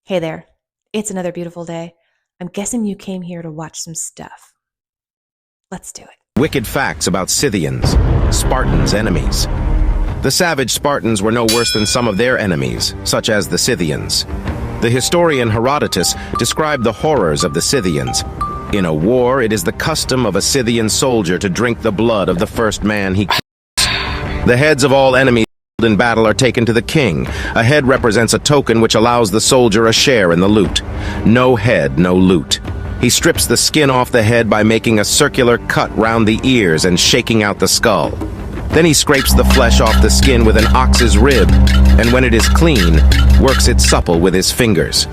Hey there. It's another beautiful day. I'm guessing you came here to watch some stuff. Let's do it. Wicked facts about Scythians, Spartans' enemies. The savage Spartans were no worse than some of their enemies, such as the Scythians. The historian Herodotus described the horrors of the Scythians. In a war, it is the custom of a Scythian soldier to drink the blood of the first man he kills. The heads of all enemies in battle are taken to the king. A head represents a token which allows the soldier a share in the loot. No head, no loot. He strips the skin off the head by making a circular cut round the ears and shaking out the skull. Then he scrapes the flesh off the skin with an ox's rib, and when it is clean, works it supple with his fingers.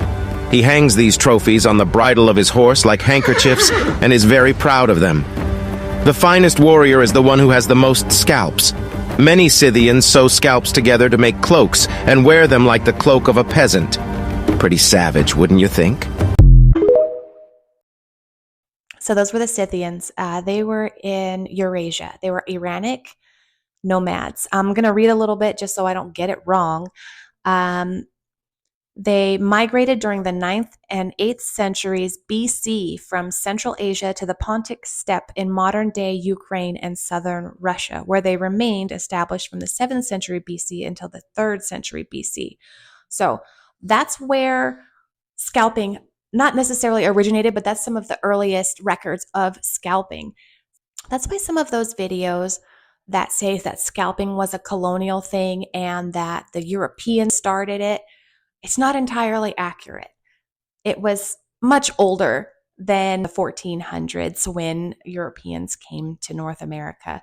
He hangs these trophies on the bridle of his horse like handkerchiefs and is very proud of them. The finest warrior is the one who has the most scalps. Many Scythians sew scalps together to make cloaks and wear them like the cloak of a peasant. Pretty savage, wouldn't you think? So those were the Scythians. They were in Eurasia. They were Iranic nomads. I'm going to read a little bit just so I don't get it wrong. They migrated during the 9th and 8th centuries BC from Central Asia to the Pontic steppe in modern-day Ukraine and southern Russia, where they remained established from the 7th century BC until the 3rd century BC. So that's where scalping not necessarily originated, but that's some of the earliest records of scalping. That's why some of those videos that say that scalping was a colonial thing and that the Europeans started it, it's not entirely accurate. It was much older than the 1400s when Europeans came to North America.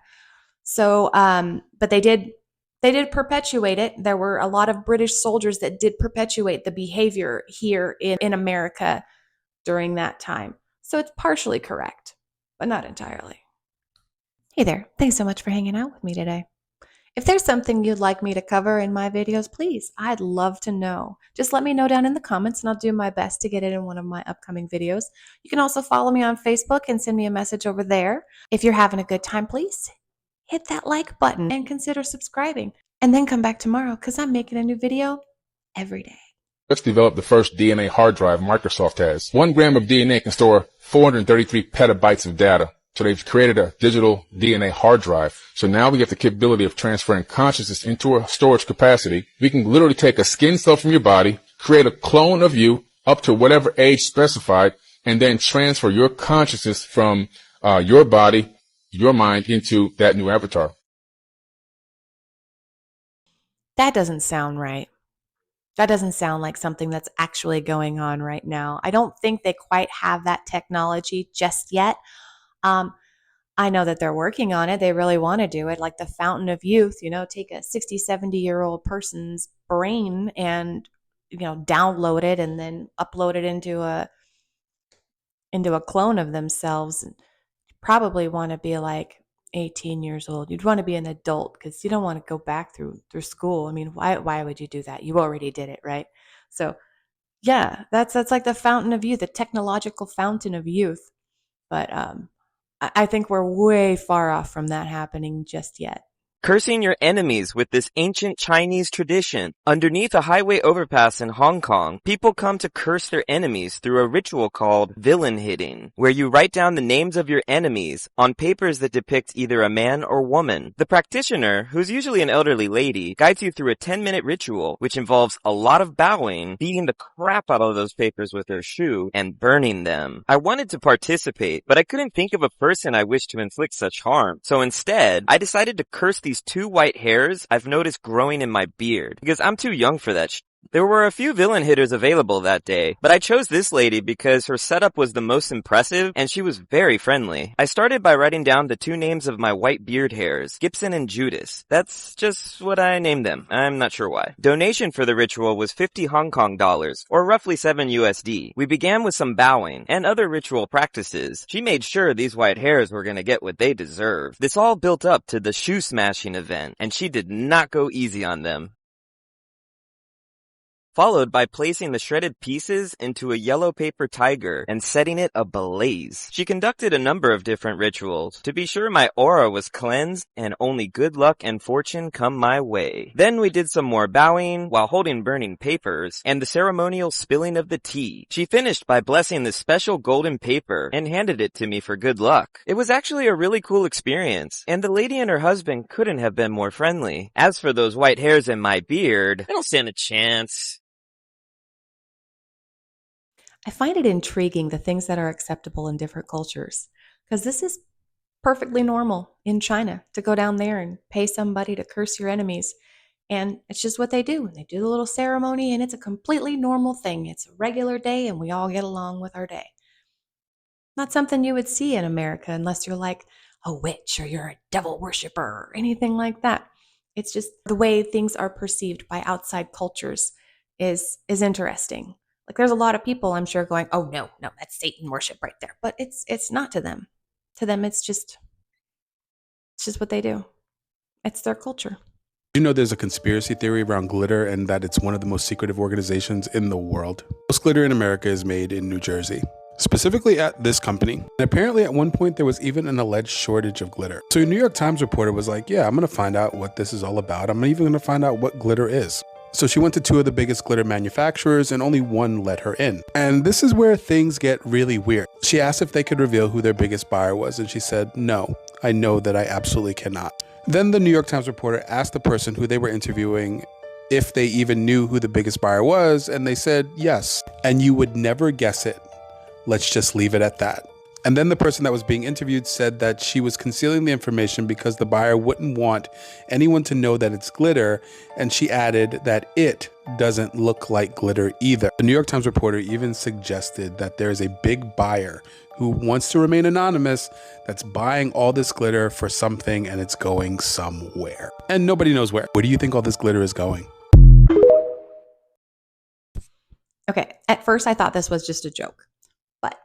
So, but they did perpetuate it. There were a lot of British soldiers that did perpetuate the behavior here in America during that time. So it's partially correct, but not entirely. Hey there. Thanks so much for hanging out with me today. If there's something you'd like me to cover in my videos, please, I'd love to know. Just let me know down in the comments and I'll do my best to get it in one of my upcoming videos. You can also follow me on Facebook and send me a message over there. If you're having a good time, please hit that like button and consider subscribing. And then come back tomorrow because I'm making a new video every day. Let's develop the first DNA hard drive Microsoft has. 1 gram of DNA can store 433 petabytes of data. So they've created a digital DNA hard drive. So now we get the capability of transferring consciousness into a storage capacity. We can literally take a skin cell from your body, create a clone of you up to whatever age specified, and then transfer your consciousness from your body, your mind into that new avatar. That doesn't sound right. That doesn't sound like something that's actually going on right now. I don't think they quite have that technology just yet. I know that they're working on it. They really want to do it, like the fountain of youth, take a 60, 70-year-old person's brain and, download it and then upload it into a clone of themselves. You probably want to be like 18 years old. You'd want to be an adult because you don't want to go back through school. I mean, why would you do that? You already did it, right? So yeah, that's like the fountain of youth, the technological fountain of youth. But I think we're way far off from that happening just yet. Cursing your enemies with this ancient Chinese tradition. Underneath a highway overpass in Hong Kong, people come to curse their enemies through a ritual called villain hitting, where you write down the names of your enemies on papers that depict either a man or woman. The practitioner, who's usually an elderly lady, guides you through a 10-minute ritual, which involves a lot of bowing, beating the crap out of those papers with her shoe, and burning them. I wanted to participate, but I couldn't think of a person I wished to inflict such harm. So instead, I decided to curse these 2 white hairs I've noticed growing in my beard, because I'm too young for that There were a few villain hitters available that day, but I chose this lady because her setup was the most impressive and she was very friendly. I started by writing down the 2 names of my white beard hairs, Gibson and Judas. That's just what I named them. I'm not sure why. Donation for the ritual was 50 Hong Kong dollars, or roughly 7 USD. We began with some bowing and other ritual practices. She made sure these white hairs were gonna get what they deserved. This all built up to the shoe smashing event, and she did not go easy on them. followed by placing the shredded pieces into a yellow paper tiger and setting it ablaze. She conducted a number of different rituals to be sure my aura was cleansed and only good luck and fortune come my way. Then we did some more bowing while holding burning papers and the ceremonial spilling of the tea. She finished by blessing the special golden paper and handed it to me for good luck. It was actually a really cool experience, and the lady and her husband couldn't have been more friendly. As for those white hairs in my beard, I don't stand a chance. I find it intriguing the things that are acceptable in different cultures, because this is perfectly normal in China to go down there and pay somebody to curse your enemies. And it's just what they do. They do the little ceremony, and it's a completely normal thing. It's a regular day, and we all get along with our day. Not something you would see in America unless you're like a witch or you're a devil worshiper or anything like that. It's just the way things are perceived by outside cultures is interesting. Like there's a lot of people I'm sure going, "Oh no, no, that's Satan worship right there." But it's not to them. To them it's just what they do. It's their culture. You know, there's a conspiracy theory around glitter and that it's one of the most secretive organizations in the world. Most glitter in America is made in New Jersey, specifically at this company. And apparently at one point there was even an alleged shortage of glitter. So a New York Times reporter was like, yeah, I'm going to find out what this is all about. I'm even going to find out what glitter is. So she went to two of the biggest glitter manufacturers and only one let her in. And this is where things get really weird. She asked if they could reveal who their biggest buyer was, and she said, no, I know that I absolutely cannot. Then the New York Times reporter asked the person who they were interviewing if they even knew who the biggest buyer was, and they said yes. And you would never guess it. Let's just leave it at that. And then the person that was being interviewed said that she was concealing the information because the buyer wouldn't want anyone to know that it's glitter, and she added that it doesn't look like glitter either. The New York Times reporter even suggested that there is a big buyer who wants to remain anonymous that's buying all this glitter for something, and it's going somewhere. And nobody knows where. Where do you think all this glitter is going? Okay, at first I thought this was just a joke, but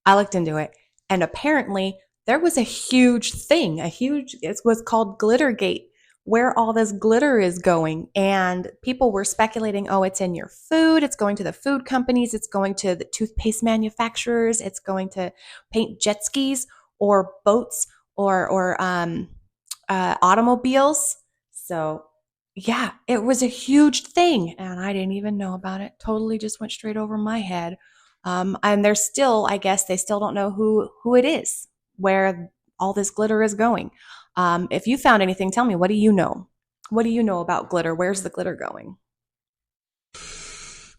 I looked into it. And apparently there was a huge thing, it was called Glittergate, where all this glitter is going. And people were speculating, oh, it's in your food. It's going to the food companies. It's going to the toothpaste manufacturers. It's going to paint jet skis or boats or automobiles. So yeah, it was a huge thing. And I didn't even know about it. Totally just went straight over my head. And there's still, I guess they still don't know who it is, where all this glitter is going. If you found anything, tell me, what do you know? What do you know about glitter? Where's the glitter going?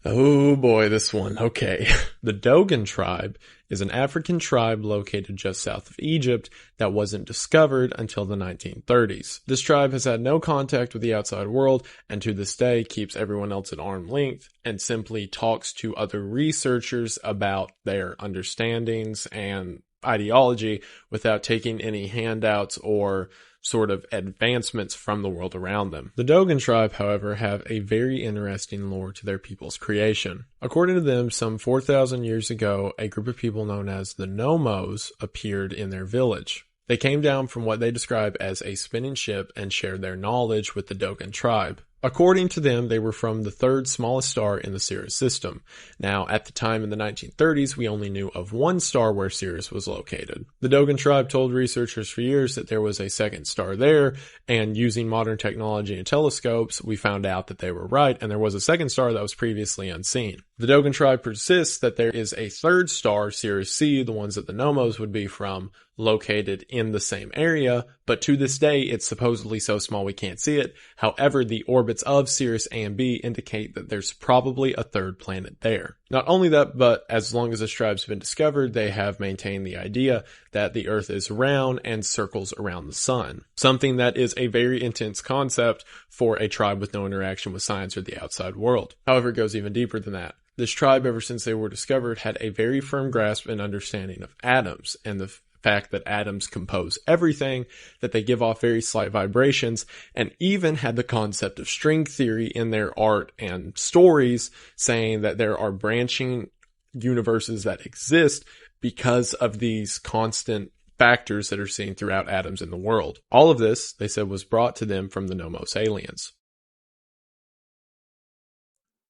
Oh boy, this one. Okay. The Dogon tribe is an African tribe located just south of Egypt that wasn't discovered until the 1930s. This tribe has had no contact with the outside world and to this day keeps everyone else at arm's length and simply talks to other researchers about their understandings and ideology without taking any handouts or sort of advancements from the world around them. The Dogon tribe, however, have a very interesting lore to their people's creation. According to them, some 4,000 years ago, a group of people known as the Nomos appeared in their village. They came down from what they describe as a spinning ship and shared their knowledge with the Dogon tribe. According to them, they were from the third smallest star in the Sirius system. Now, at the time in the 1930s, we only knew of one star where Sirius was located. The Dogon tribe told researchers for years that there was a second star there, and using modern technology and telescopes, we found out that they were right, and there was a second star that was previously unseen. The Dogon tribe persists that there is a third star, Sirius C, the ones that the Nomos would be from, located in the same area, but to this day, it's supposedly so small we can't see it. However, the orbits of Sirius A and B indicate that there's probably a third planet there. Not only that, but as long as this tribe's been discovered, they have maintained the idea that the Earth is round and circles around the sun. Something that is a very intense concept for a tribe with no interaction with science or the outside world. However, it goes even deeper than that. This tribe, ever since they were discovered, had a very firm grasp and understanding of atoms and the fact that atoms compose everything, that they give off very slight vibrations, and even had the concept of string theory in their art and stories, saying that there are branching universes that exist because of these constant factors that are seen throughout atoms in the world. All of this, they said, was brought to them from the Nomos aliens.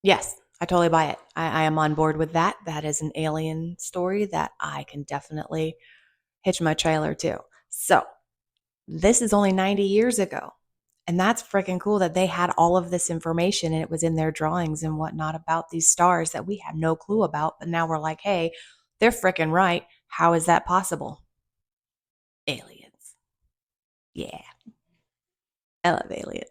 Yes, I totally buy it. I am on board with that. That is an alien story that I can definitely hitch my trailer to. So, this is only 90 years ago. And that's freaking cool that they had all of this information and it was in their drawings and whatnot about these stars that we have no clue about. But now we're like, hey, they're freaking right. How is that possible? Aliens. Yeah. I love aliens.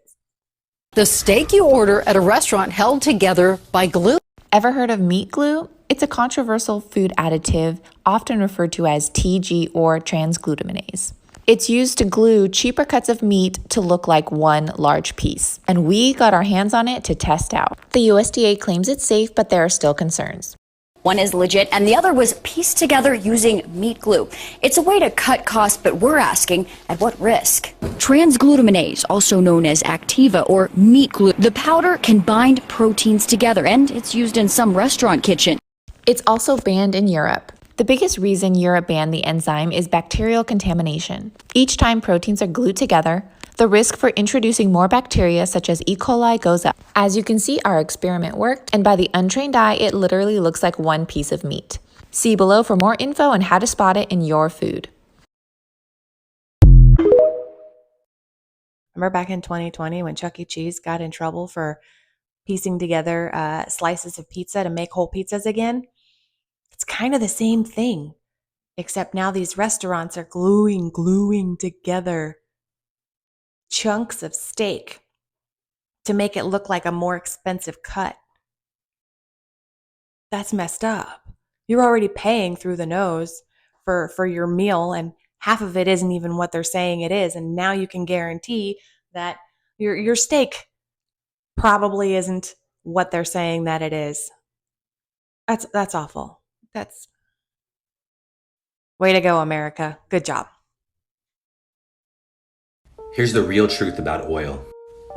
The steak you order at a restaurant held together by glue. Ever heard of meat glue? It's a controversial food additive, often referred to as TG or transglutaminase. It's used to glue cheaper cuts of meat to look like one large piece. And we got our hands on it to test out. The USDA claims it's safe, but there are still concerns. One is legit and the other was pieced together using meat glue. It's a way to cut costs, but we're asking, at what risk? Transglutaminase, also known as Activa or meat glue. The powder can bind proteins together and it's used in some restaurant kitchen. It's also banned in Europe. The biggest reason Europe banned the enzyme is bacterial contamination. Each time proteins are glued together, the risk for introducing more bacteria such as E. coli goes up. As you can see, our experiment worked, and by the untrained eye, it literally looks like one piece of meat. See below for more info on how to spot it in your food. Remember back in 2020 when Chuck E. Cheese got in trouble for piecing together slices of pizza to make whole pizzas again? It's kind of the same thing, except now these restaurants are gluing together chunks of steak to make it look like a more expensive cut. That's messed up. You're already paying through the nose for your meal, and half of it isn't even what they're saying it is. And now you can guarantee that your steak probably isn't what they're saying that it is. That's awful. That's way to go, America. Good job. Here's the real truth about oil.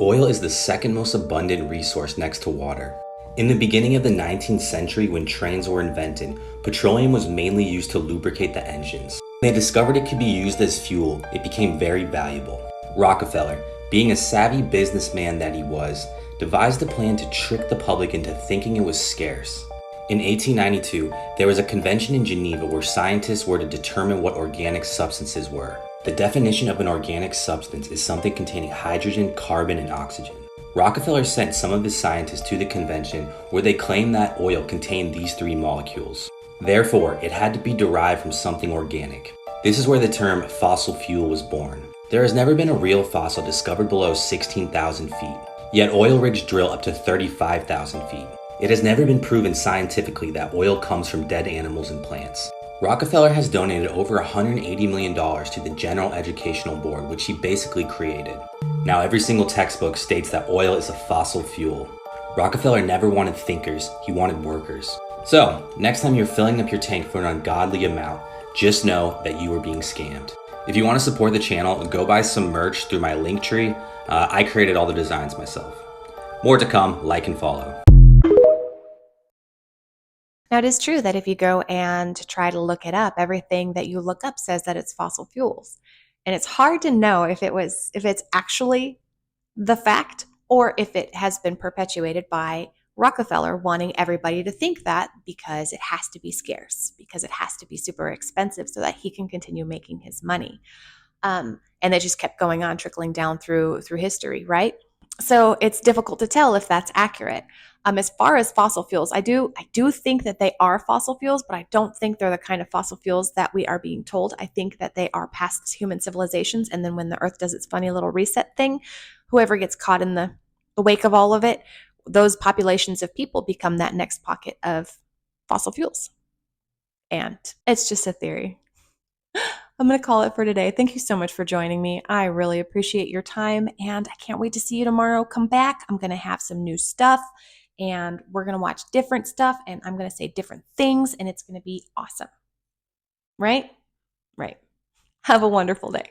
Oil is the second most abundant resource next to water. In the beginning of the 19th century, when trains were invented, petroleum was mainly used to lubricate the engines. When they discovered it could be used as fuel, it became very valuable. Rockefeller, being a savvy businessman that he was, devised a plan to trick the public into thinking it was scarce. In 1892, there was a convention in Geneva where scientists were to determine what organic substances were. The definition of an organic substance is something containing hydrogen, carbon, and oxygen. Rockefeller sent some of his scientists to the convention where they claimed that oil contained these three molecules. Therefore, it had to be derived from something organic. This is where the term fossil fuel was born. There has never been a real fossil discovered below 16,000 feet, yet oil rigs drill up to 35,000 feet. It has never been proven scientifically that oil comes from dead animals and plants. Rockefeller has donated over $180 million to the General Educational Board, which he basically created. Now every single textbook states that oil is a fossil fuel. Rockefeller never wanted thinkers, he wanted workers. So, next time you're filling up your tank for an ungodly amount, just know that you are being scammed. If you want to support the channel, go buy some merch through my Linktree. I created all the designs myself. More to come, like and follow. Now, it is true that if you go and try to look it up, everything that you look up says that it's fossil fuels. And it's hard to know if it's actually the fact or if it has been perpetuated by Rockefeller wanting everybody to think that because it has to be scarce, because it has to be super expensive so that he can continue making his money. And it just kept going on, trickling down through history, right? So it's difficult to tell if that's accurate. As far as fossil fuels, I do think that they are fossil fuels, but I don't think they're the kind of fossil fuels that we are being told. I think that they are past human civilizations, and then when the Earth does its funny little reset thing, whoever gets caught in the wake of all of it, those populations of people become that next pocket of fossil fuels. And it's just a theory. I'm going to call it for today. Thank you so much for joining me. I really appreciate your time, and I can't wait to see you tomorrow. Come back. I'm going to have some new stuff, and we're going to watch different stuff, and I'm going to say different things, and it's going to be awesome. Right? Right. Have a wonderful day.